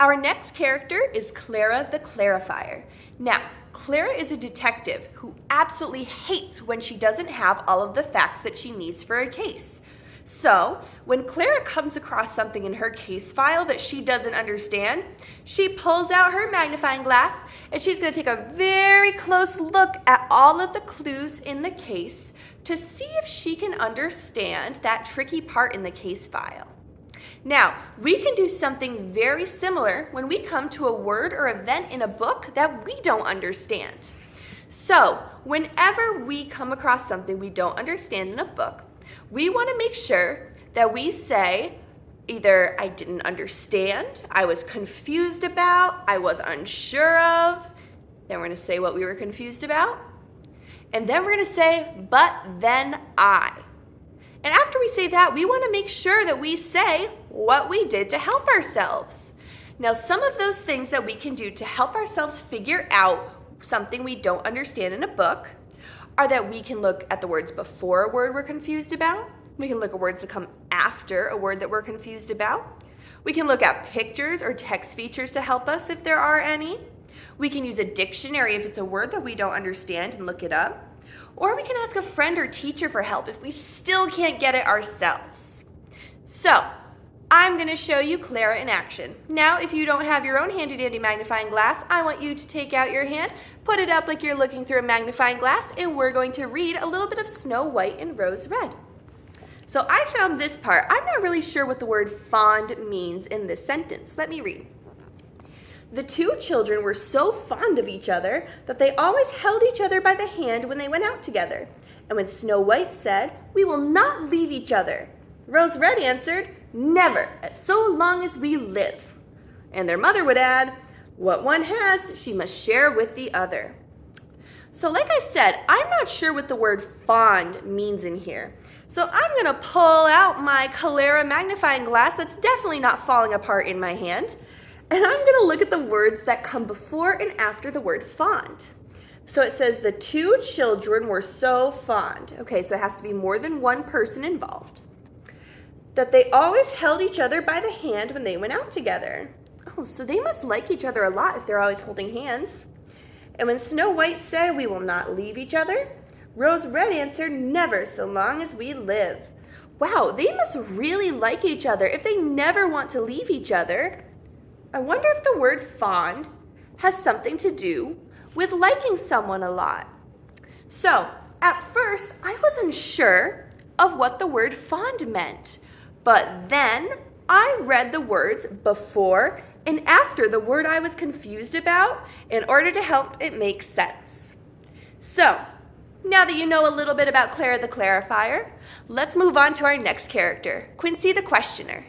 Our next character is Clara the Clarifier. Now, Clara is a detective who absolutely hates when she doesn't have all of the facts that she needs for a case. So, when Clara comes across something in her case file that she doesn't understand, she pulls out her magnifying glass and she's going to take a very close look at all of the clues in the case to see if she can understand that tricky part in the case file. Now, we can do something very similar when we come to a word or event in a book that we don't understand. So, whenever we come across something we don't understand in a book, we want to make sure that we say either I didn't understand, I was confused about, I was unsure of. Then we're going to say what we were confused about. And then we're going to say, but then I. And after we say that, we want to make sure that we say what we did to help ourselves. Now, some of those things that we can do to help ourselves figure out something we don't understand in a book are that we can look at the words before a word we're confused about. We can look at words that come after a word that we're confused about. We can look at pictures or text features to help us if there are any. We can use a dictionary if it's a word that we don't understand and look it up. Or we can ask a friend or teacher for help if we still can't get it ourselves. So, I'm going to show you Clara in action. Now, if you don't have your own handy-dandy magnifying glass, I want you to take out your hand, put it up like you're looking through a magnifying glass, and we're going to read a little bit of Snow White and Rose Red. So I found this part. I'm not really sure what the word fond means in this sentence. Let me read. The two children were so fond of each other that they always held each other by the hand when they went out together. And when Snow White said, "We will not leave each other," Rose Red answered, "Never, so long as we live." And their mother would add, "What one has, she must share with the other." So like I said, I'm not sure what the word fond means in here. So I'm going to pull out my Clara magnifying glass that's definitely not falling apart in my hand. And I'm going to look at the words that come before and after the word fond. So it says the two children were so fond. Okay, so it has to be more than one person involved. That they always held each other by the hand when they went out together. Oh, so they must like each other a lot if they're always holding hands. And when Snow White said, "We will not leave each other," Rose Red answered, "Never, so long as we live." Wow, they must really like each other if they never want to leave each other. I wonder if the word fond has something to do with liking someone a lot. So, at first, I wasn't sure of what the word fond meant. But then I read the words before and after the word I was confused about in order to help it make sense. So, now that you know a little bit about Clara the Clarifier, let's move on to our next character, Quincy the Questioner.